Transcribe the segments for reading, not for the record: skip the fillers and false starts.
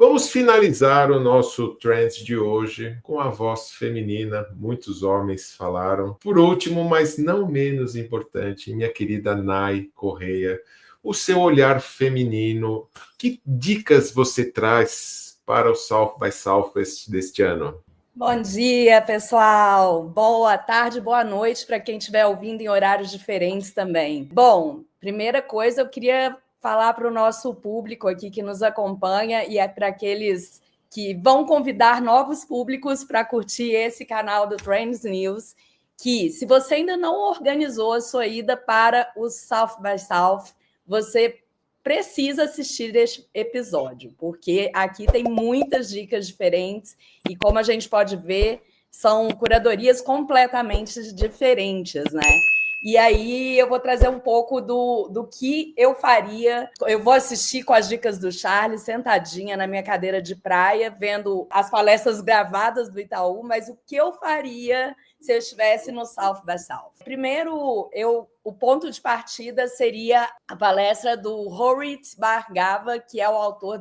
Vamos finalizar o nosso Trends de hoje com a voz feminina. Muitos homens falaram. Por último, mas não menos importante, minha querida Nai Correia, o seu olhar feminino. Que dicas você traz para o South by Southwest deste ano? Bom dia, pessoal. Boa tarde, boa noite para quem estiver ouvindo em horários diferentes também. Bom, primeira coisa, eu queria falar para o nosso público aqui que nos acompanha e é para aqueles que vão convidar novos públicos para curtir esse canal do Trends News, que se você ainda não organizou a sua ida para o South by South, você precisa assistir este episódio, porque aqui tem muitas dicas diferentes e, como a gente pode ver, são curadorias completamente diferentes, né? E aí eu vou trazer um pouco do que eu faria. Eu vou assistir com as dicas do Charles, sentadinha na minha cadeira de praia, vendo as palestras gravadas do Itaú, mas o que eu faria se eu estivesse no South by South? Primeiro, o ponto de partida seria a palestra do Horit Bhargava, que é o autor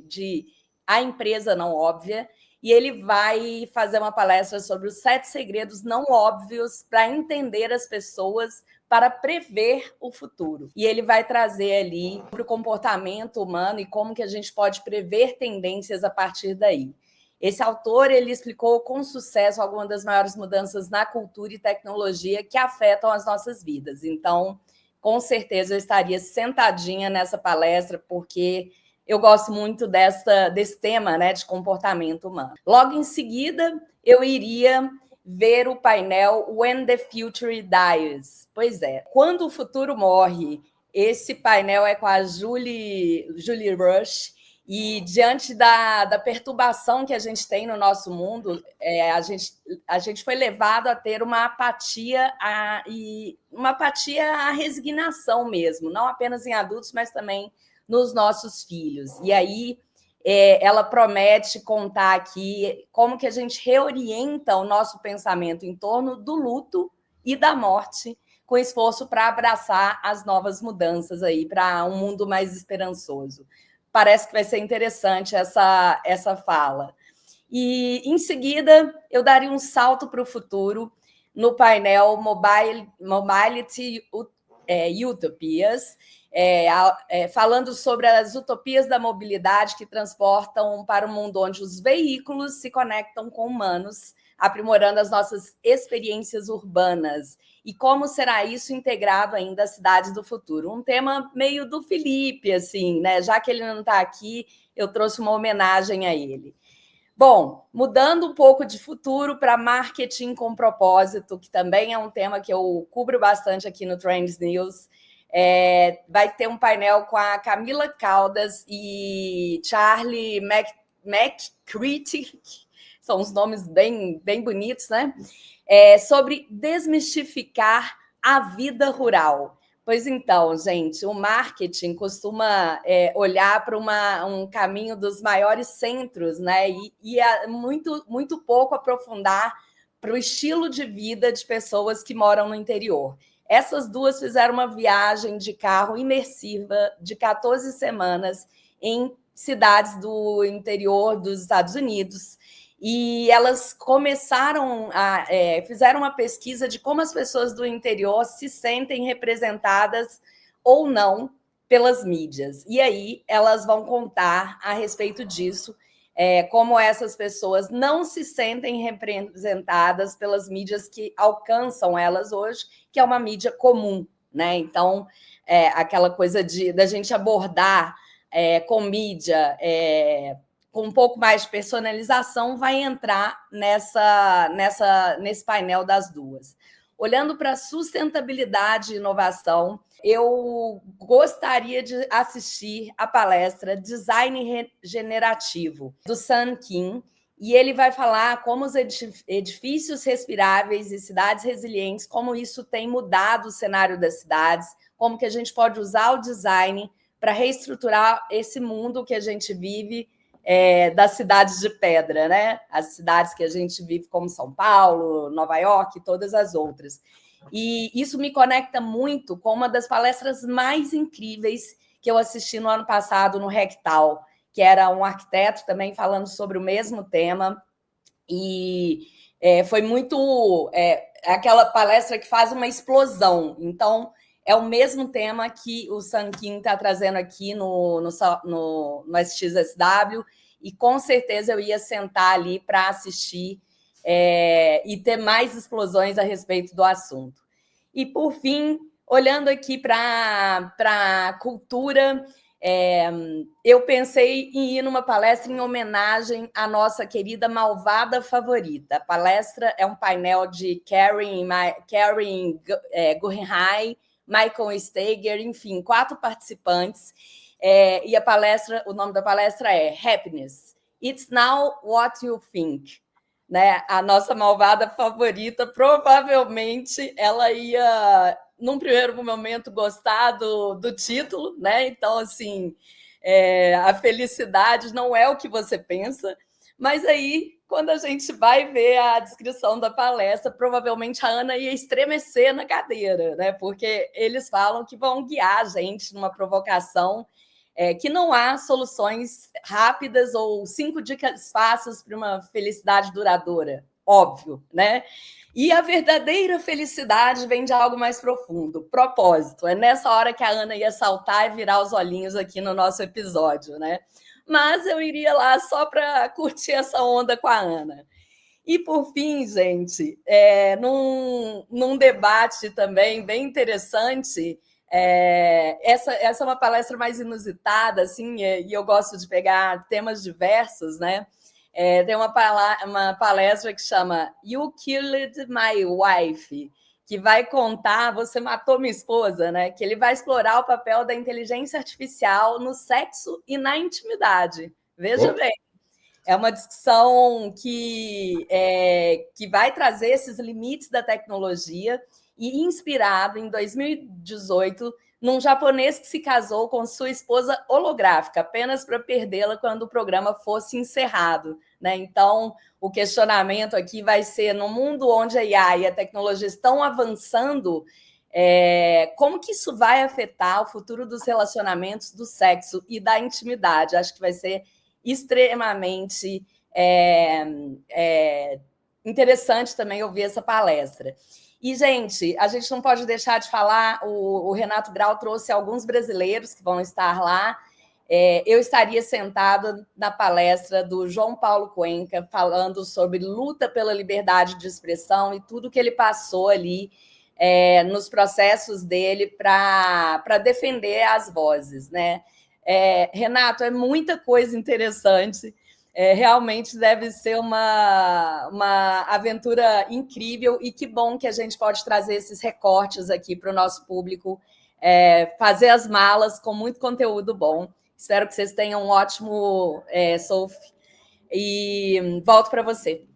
de A Empresa Não Óbvia, e ele vai fazer uma palestra sobre os 7 segredos não óbvios para entender as pessoas, para prever o futuro. E ele vai trazer ali para o comportamento humano e como que a gente pode prever tendências a partir daí. Esse autor ele explicou com sucesso algumas das maiores mudanças na cultura e tecnologia que afetam as nossas vidas. Então, com certeza, eu estaria sentadinha nessa palestra, porque eu gosto muito desse tema, né, de comportamento humano. Logo em seguida, eu iria ver o painel When the Future Dies. Pois é, quando o futuro morre, esse painel é com a Julie Rush, e diante da perturbação que a gente tem no nosso mundo, a gente foi levado a ter uma apatia à resignação mesmo, não apenas em adultos, mas também nos nossos filhos. E aí ela promete contar aqui como que a gente reorienta o nosso pensamento em torno do luto e da morte, com esforço para abraçar as novas mudanças aí para um mundo mais esperançoso. Parece que vai ser interessante essa fala. E, em seguida, eu daria um salto para o futuro no painel Mobility Utopias, falando sobre as utopias da mobilidade que transportam para um mundo onde os veículos se conectam com humanos, aprimorando as nossas experiências urbanas. E como será isso integrado ainda às cidades do futuro? Um tema meio do Felipe, assim, né? Já que ele não está aqui, eu trouxe uma homenagem a ele. Bom, mudando um pouco de futuro para marketing com propósito, que também é um tema que eu cubro bastante aqui no Trends News. Vai ter um painel com a Camila Caldas e Charlie McCready, são uns nomes bem bonitos, né? Sobre desmistificar a vida rural. Pois então, gente, o marketing costuma olhar para um caminho dos maiores centros, né? E muito pouco aprofundar para o estilo de vida de pessoas que moram no interior. Essas duas fizeram uma viagem de carro imersiva de 14 semanas em cidades do interior dos Estados Unidos, e elas fizeram uma pesquisa de como as pessoas do interior se sentem representadas ou não pelas mídias. E aí elas vão contar a respeito disso, como essas pessoas não se sentem representadas pelas mídias que alcançam elas hoje, que é uma mídia comum, né? Então, aquela coisa da gente abordar com mídia com um pouco mais de personalização, vai entrar nesse painel das duas. Olhando para sustentabilidade e inovação, eu gostaria de assistir a palestra Design Regenerativo, do Sun Kim, e ele vai falar como os edifícios respiráveis e cidades resilientes, como isso tem mudado o cenário das cidades, como que a gente pode usar o design para reestruturar esse mundo que a gente vive, das cidades de pedra, né? As cidades que a gente vive, como São Paulo, Nova York e todas as outras. E isso me conecta muito com uma das palestras mais incríveis que eu assisti no ano passado no Rectal, que era um arquiteto também falando sobre o mesmo tema. E foi muito aquela palestra que faz uma explosão. Então, é o mesmo tema que o Sun Kim está trazendo aqui no SXSW, e com certeza eu ia sentar ali para assistir e ter mais explosões a respeito do assunto. E, por fim, olhando aqui para a cultura, eu pensei em ir numa palestra em homenagem à nossa querida malvada favorita. A palestra é um painel de Karen Guggenheim, Michael Steger, enfim, 4 participantes. E o nome da palestra é Happiness. It's Now What You Think. Né? A nossa malvada favorita, provavelmente ela ia, num primeiro momento, gostar do título, né? Então, assim, a felicidade não é o que você pensa, mas aí, quando a gente vai ver a descrição da palestra, provavelmente a Ana ia estremecer na cadeira, né? Porque eles falam que vão guiar a gente numa provocação que não há soluções rápidas ou 5 dicas fáceis para uma felicidade duradoura, óbvio, né? E a verdadeira felicidade vem de algo mais profundo, propósito. É nessa hora que a Ana ia saltar e virar os olhinhos aqui no nosso episódio, né? Mas eu iria lá só para curtir essa onda com a Ana. E, por fim, gente, num debate também bem interessante, essa é uma palestra mais inusitada, assim, e eu gosto de pegar temas diversos, né? Tem uma palestra que chama You Killed My Wife, que vai contar Você Matou Minha Esposa, né? Que ele vai explorar o papel da inteligência artificial no sexo e na intimidade. Veja bem. É uma discussão que vai trazer esses limites da tecnologia e inspirado em 2018 num japonês que se casou com sua esposa holográfica, apenas para perdê-la quando o programa fosse encerrado. Né? Então, o questionamento aqui vai ser, no mundo onde a IA e a tecnologia estão avançando, como que isso vai afetar o futuro dos relacionamentos, do sexo e da intimidade? Acho que vai ser extremamente interessante também ouvir essa palestra. E, gente, a gente não pode deixar de falar, o Renato Grau trouxe alguns brasileiros que vão estar lá. Eu estaria sentada na palestra do João Paulo Cuenca, falando sobre luta pela liberdade de expressão e tudo que ele passou ali nos processos dele para defender as vozes, né? Renato, é muita coisa interessante. Realmente deve ser uma aventura incrível, e que bom que a gente pode trazer esses recortes aqui para o nosso público, fazer as malas com muito conteúdo bom. Espero que vocês tenham um ótimo Sophie, e volto para você.